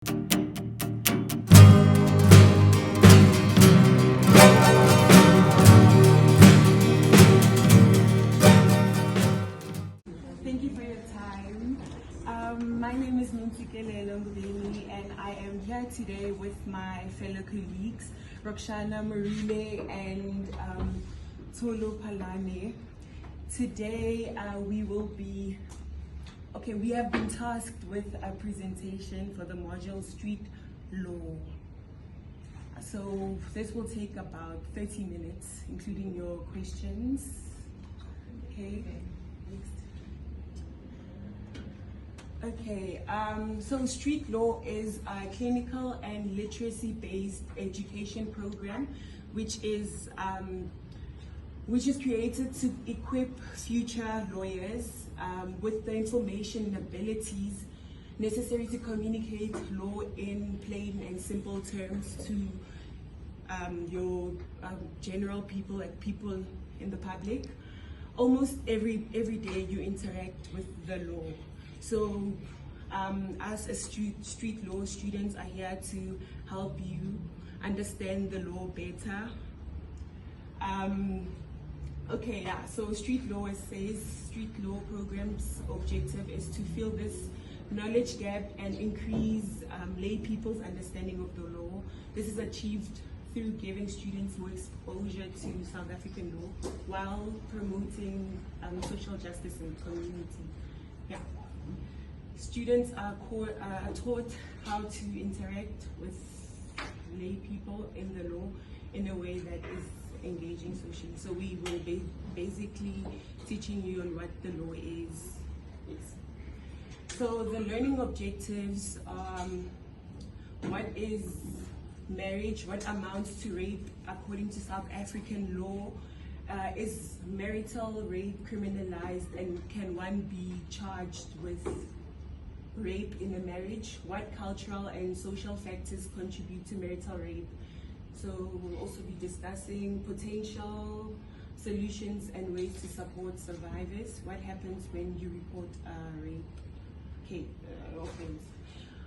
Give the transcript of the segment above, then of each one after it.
Thank you for your time. My name is and I am here today with my fellow colleagues, Roxana Marile and Tolo Palane. Today we have been tasked with a presentation for the module Street Law. So this will take about 30 minutes, including your questions. Okay. Okay, so Street Law is a clinical and literacy-based education program, which is created to equip future lawyers with the information and abilities necessary to communicate law in plain and simple terms to your general people, like people in the public. Almost every day you interact with the law. So as a street law students are here to help you understand the law better. So street law says street law program's objective is to fill this knowledge gap and increase lay people's understanding of the law. This is achieved through giving students more exposure to South African law while promoting social justice in the community. Yeah. Students are taught how to interact with lay people in the law in a way that is engaging socially. So we will be basically teaching you on what the law is. So the learning objectives, what is marriage, what amounts to rape according to South African law, is marital rape criminalized, and can one be charged with rape in a marriage? What cultural and social factors contribute to marital rape? So we'll also be discussing potential solutions and ways to support survivors. What happens when you report rape?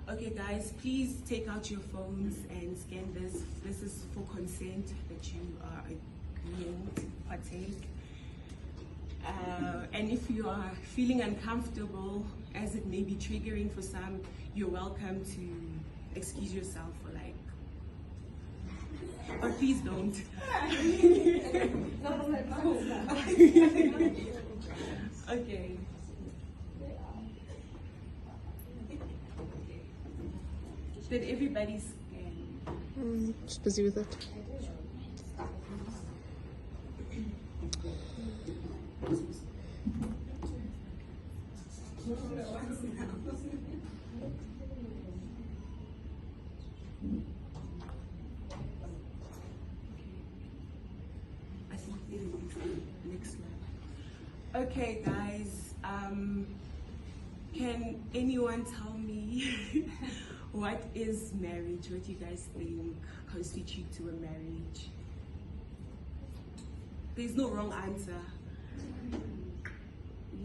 Okay guys, please take out your phones and scan this. This is for consent that you are agreeing to partake. And if you are feeling uncomfortable, as it may be triggering for some, you're welcome to excuse yourself for or please don't. Okay. Did everybody scan? Just busy with it. Next slide. Okay, guys, can anyone tell me what is marriage? What do you guys think constitutes to a marriage? There's no wrong answer.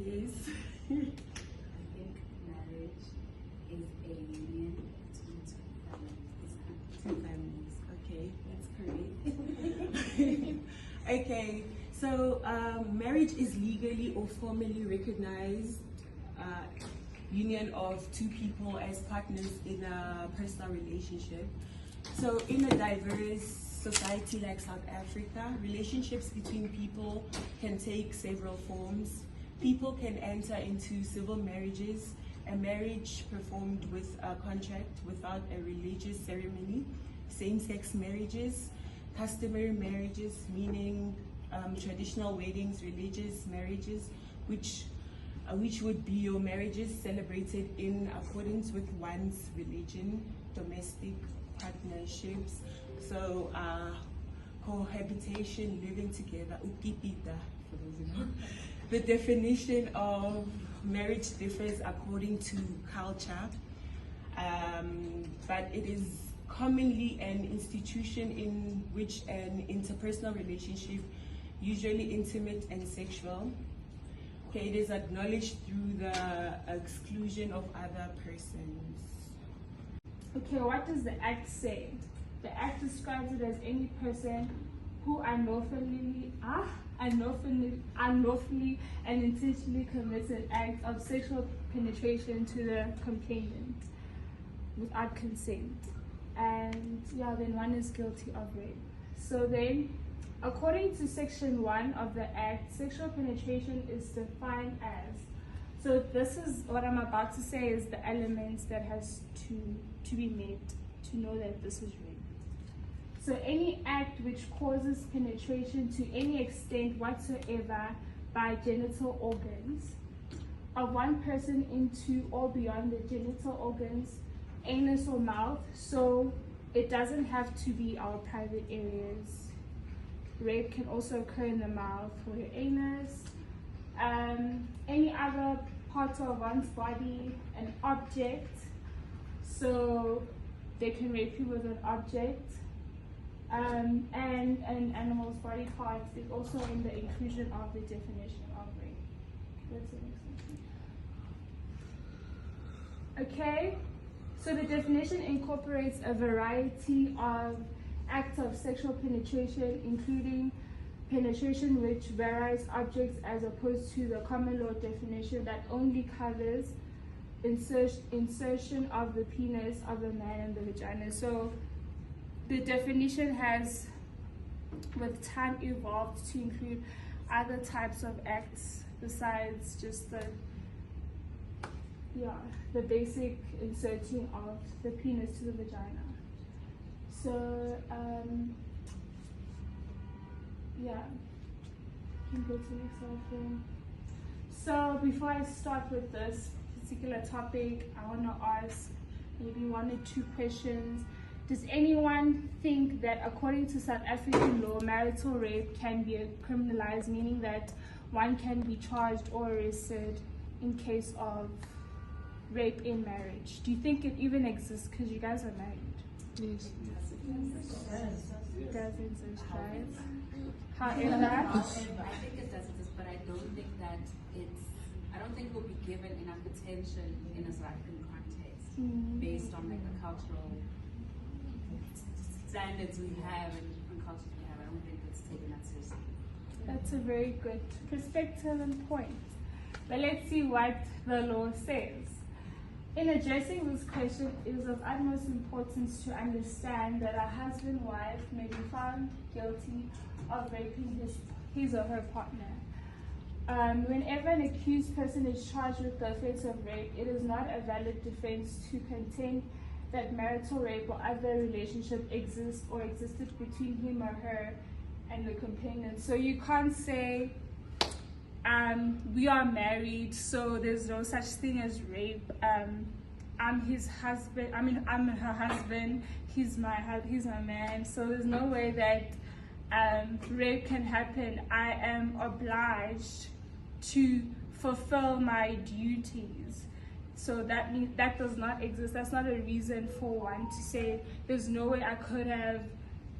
Yes. I think marriage is a union between two families. Okay, that's correct. Okay, so marriage is legally or formally recognized union of two people as partners in a personal relationship. So in a diverse society like South Africa, relationships between people can take several forms. People can enter into civil marriages, a marriage performed with a contract without a religious ceremony, same-sex marriages, customary marriages, meaning traditional weddings, religious marriages, which would be your marriages celebrated in accordance with one's religion, domestic partnerships, so cohabitation, living together, ukipita, for those who know. The definition of marriage differs according to culture, but it is commonly an institution in which an interpersonal relationship, usually intimate and sexual, it is acknowledged through the exclusion of other persons. Okay, what does the Act say? The Act describes it as any person who unlawfully and intentionally commits an act of sexual penetration to the complainant without consent. And yeah, then one is guilty of rape. So then, according to Section 1 of the Act, sexual penetration is defined as, so this is what I'm about to say is the elements that has to be met to know that this is rape. So any act which causes penetration to any extent whatsoever by genital organs of one person into or beyond the genital organs, anus or mouth, so it doesn't have to be our private areas. Rape can also occur in the mouth or your anus. Any other part of one's body, an object, so they can rape you with an object. And an animal's body parts is also in the inclusion of the definition of rape. That's the next one. Okay, so the definition incorporates a variety of acts of sexual penetration, including penetration which varies objects as opposed to the common law definition that only covers insertion of the penis of the man in the vagina. So the definition has, with time, evolved to include other types of acts besides just the basic inserting of the penis to the vagina. So, yeah, you can go to the next slide then. So before I start with this particular topic, I want to ask maybe 1 or 2 questions. Does anyone think that according to South African law, marital rape can be criminalized, meaning that one can be charged or arrested in case of rape in marriage? Do you think it even exists? Because you guys are married. Yes. It does exist, right? However, However, I think it does exist, but I don't think that I don't think it will be given enough attention in a South African context based on like the cultural standards we have and cultures we have. I don't think it's taken that seriously. that's a very good perspective and point. But let's see what the law says. In addressing this question, it is of utmost importance to understand that a husband or wife may be found guilty of raping his or her partner. Whenever an accused person is charged with the offense of rape, it is not a valid defense to contend that marital rape or other relationship exists or existed between him or her and the complainant. So you can't say, we are married, so there's no such thing as rape. I'm his husband. I'm her husband. He's my man. So there's no way that rape can happen. I am obliged to fulfill my duties. So that means that does not exist. That's not a reason for one to say there's no way I could have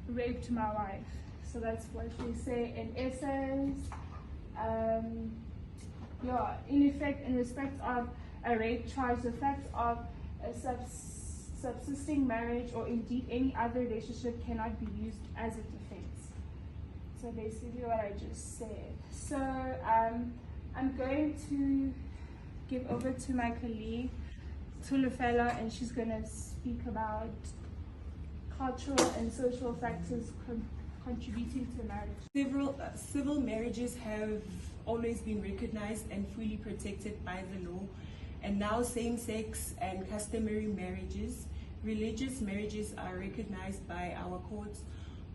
raped my wife. So that's what they say in essence. In effect, in respect of a rape charge, the fact of a subsisting marriage or indeed any other relationship cannot be used as a defense. So basically what I just said. So I'm going to give over to my colleague, Tulufela, and she's going to speak about cultural and social factors contributing to marriage. Civil marriages have always been recognized and fully protected by the law, and now same-sex and customary marriages, religious marriages are recognized by our courts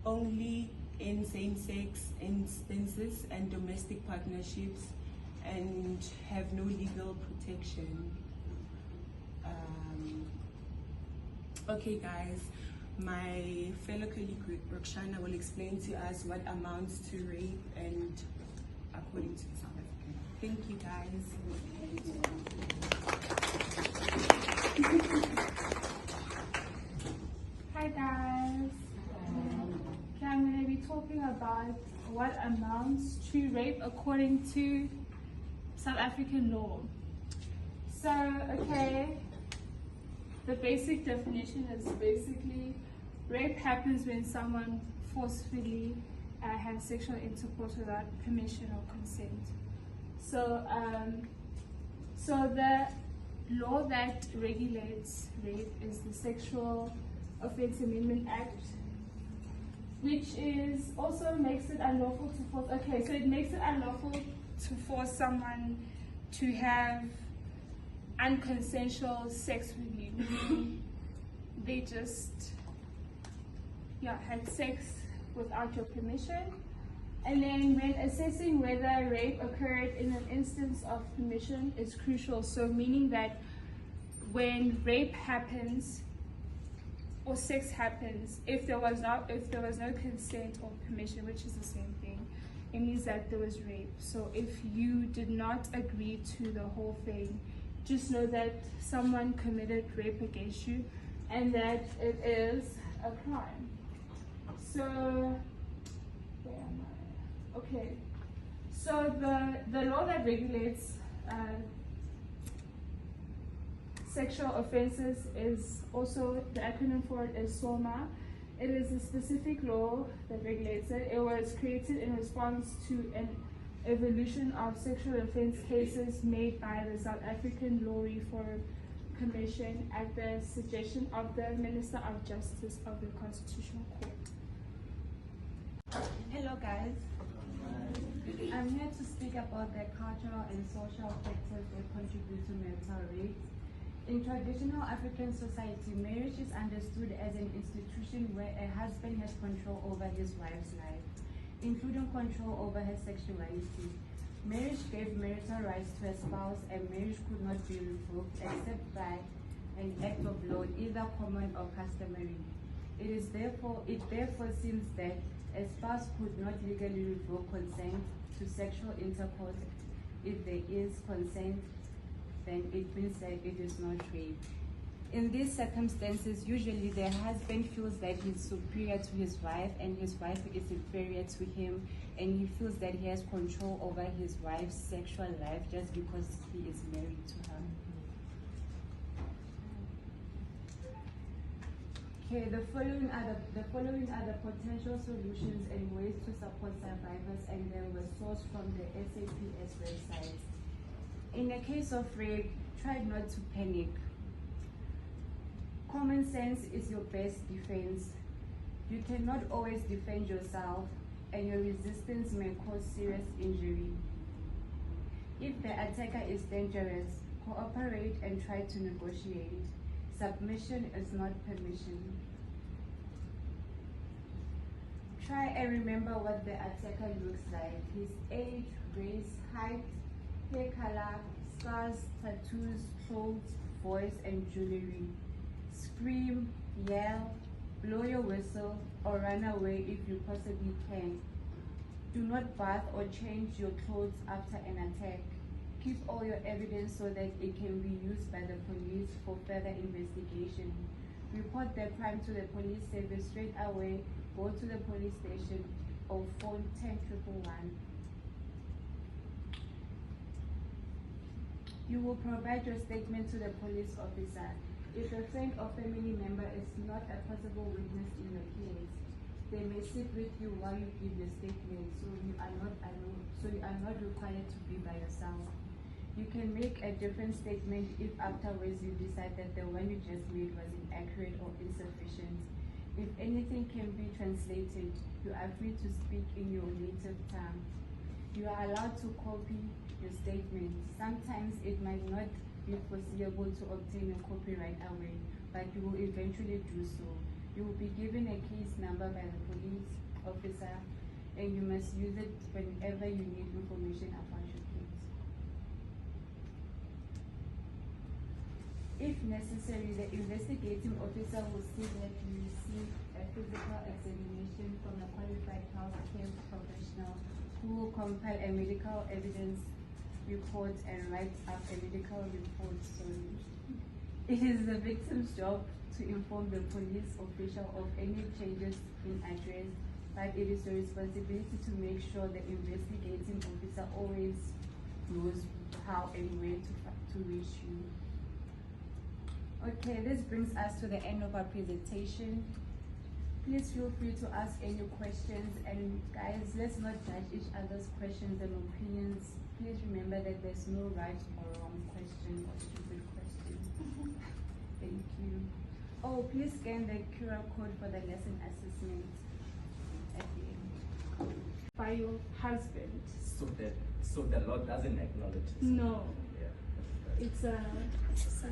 only in same-sex instances and domestic partnerships, and have no legal protection. Okay guys, my fellow colleague Roxana will explain to us what amounts to rape and according to the South African. Thank you guys. Hi guys. Okay, I'm going to be talking about what amounts to rape according to South African law. So, okay, the basic definition is basically rape happens when someone forcefully has sexual intercourse without permission or consent. So, so the law that regulates rape is the Sexual Offence Amendment Act, which is also makes it unlawful to force. Okay, so it makes it unlawful to force someone to have unconsensual sex with you, meaning they just had sex without your permission. And then when assessing whether rape occurred in an instance of permission is crucial. So meaning that when rape happens or sex happens, if there was no consent or permission, which is the same thing, it means that there was rape. So if you did not agree to the whole thing, just know that someone committed rape against you and that it is a crime. So, where am I? Okay. So the law that regulates sexual offenses is also, the acronym for it is SORMA. It is a specific law that regulates it. It was created in response to an evolution of sexual offense cases made by the South African Law Reform Commission at the suggestion of the Minister of Justice of the Constitutional Court. Hello guys. I'm here to speak about the cultural and social factors that contribute to marital rape. In traditional African society, marriage is understood as an institution where a husband has control over his wife's life, including control over her sexuality. Marriage gave marital rights to a spouse, and marriage could not be revoked except by an act of law, either common or customary. It therefore seems that a spouse could not legally revoke consent to sexual intercourse. If there is consent, then it means that it is not rape. In these circumstances, usually the husband feels that he's superior to his wife and his wife is inferior to him, and he feels that he has control over his wife's sexual life just because he is married to her. Okay, the following are the potential solutions and ways to support survivors, and they were sourced from the SAPS website. In a case of rape, try not to panic. Common sense is your best defense. You cannot always defend yourself, and your resistance may cause serious injury. If the attacker is dangerous, cooperate and try to negotiate. Submission is not permission. Try and remember what the attacker looks like: his age, race, height, hair color, scars, tattoos, clothes, voice, and jewelry. Scream, yell, blow your whistle, or run away if you possibly can. Do not bath or change your clothes after an attack. Keep all your evidence so that it can be used by the police for further investigation. Report the crime to the police service straight away, go to the police station, or phone 10111. You will provide your statement to the police officer. If a friend or family member is not a possible witness in your case, they may sit with you while you give your statement, so you are not required to be by yourself. You can make a different statement if afterwards you decide that the one you just made was inaccurate or insufficient. If anything can be translated, you are free to speak in your native tongue. You are allowed to copy your statement. Sometimes it might not be foreseeable to obtain a copy right away, but you will eventually do so. You will be given a case number by the police officer, and you must use it whenever you need information about your case. If necessary, the investigating officer will see that you receive a physical examination from a qualified healthcare professional who will compile a medical evidence report and write up a medical report. So it is the victim's job to inform the police official of any changes in address, but it is your responsibility to make sure the investigating officer always knows how and where to reach you. Okay, this brings us to the end of our presentation. Please feel free to ask any questions, and guys, let's not judge each other's questions and opinions. Please remember that there's no right or wrong question or stupid question. Thank you. Oh, please scan the QR code for the lesson assessment at the end. By your husband. So the law doesn't acknowledge it. No. Yeah. It's a.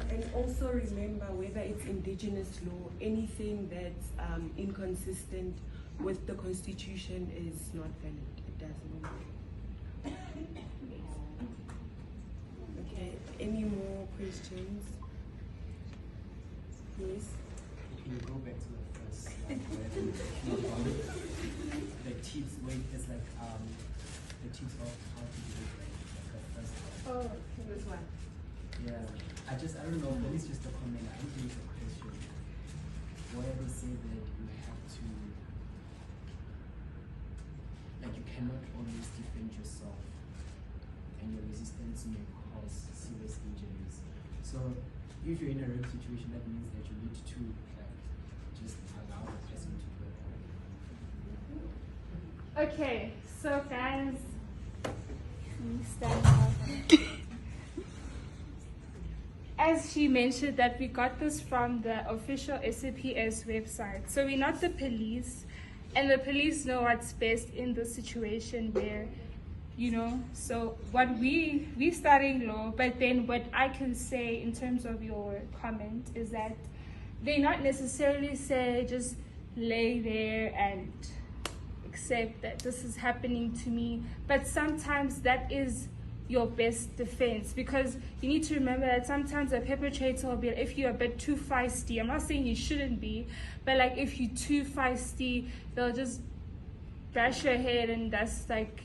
And also remember, whether it's indigenous law, anything that's inconsistent with the Constitution is not valid. It doesn't. Okay, any more questions? Yes? Can you go back to the first slide where the tips, where it's like the tips of how to do it, like the first part. Oh, okay. This one. Yeah, I don't know, but it's just a comment. I don't think it's a question. Where they say that you have to, like, you cannot always defend yourself, and your resistance may cause serious injuries. So if you're in a rape situation, that means that you need to like just allow the person to go. Okay, so guys, let me stand up. As she mentioned that we got this from the official SAPS website. So we're not the police, and the police know what's best in the situation where, you know, so what we're studying law, but then what I can say in terms of your comment is that they not necessarily say just lay there and accept that this is happening to me, but sometimes that is your best defense, because you need to remember that sometimes a perpetrator will be, if you're a bit too feisty, I'm not saying you shouldn't be, but like if you're too feisty, they'll just bash your head and that's like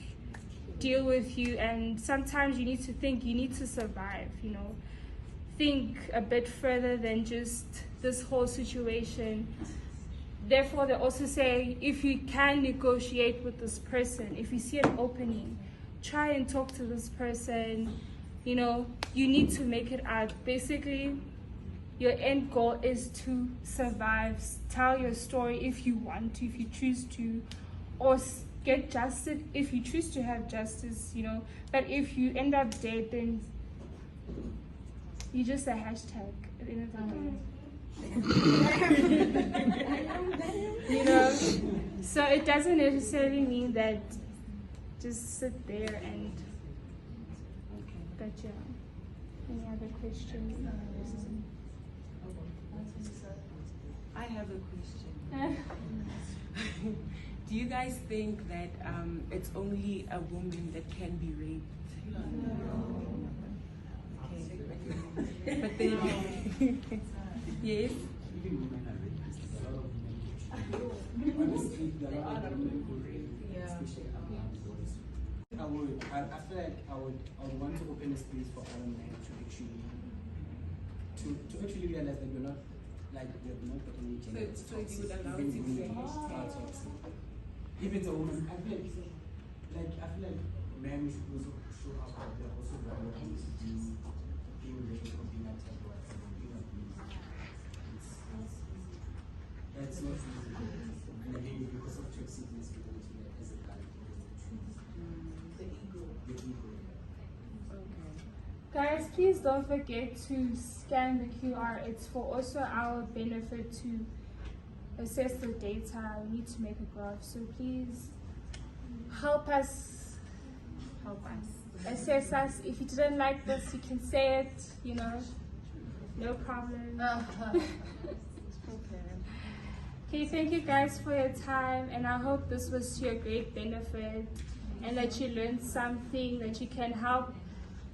deal with you. And sometimes you need to think, you need to survive, you know, think a bit further than just this whole situation. Therefore, they also say if you can negotiate with this person, if you see an opening, try and talk to this person. You know, you need to make it out. Basically, your end goal is to survive, tell your story if you want to, if you choose to, or get justice if you choose to have justice, you know. But if you end up dead, then you're just a hashtag at the end of the day. You know, so it doesn't necessarily mean that just sit there and gotcha. Any other questions? I have a question. Do you guys think that it's only a woman that can be raped? Okay. But then, yes? Even women are rapists. A lot of women get honestly, there are a lot of women who rape, especially boys. I feel like I would want to open a space for other men to actually realize that we're not like we're not only gender. So you would allow Even it to women be are toxic. If it's a woman, I feel like men should also show up that they're also vulnerable to being raped or being attacked or being abused. That's not easy. And again, because of toxic masculinity, that is a guy. The ego. Guys, please don't forget to scan the QR. It's for also our benefit to assess the data. We need to make a graph, so please help us assess us. If you didn't like this, you can say it, you know, no problem. Okay, thank you guys for your time, and I hope this was to your great benefit and that you learned something that you can help.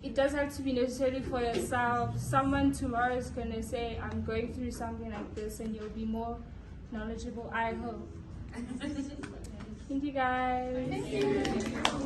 It doesn't have to be necessarily for yourself. Someone tomorrow is going to say, I'm going through something like this, and you'll be more knowledgeable, I hope. Thank you guys.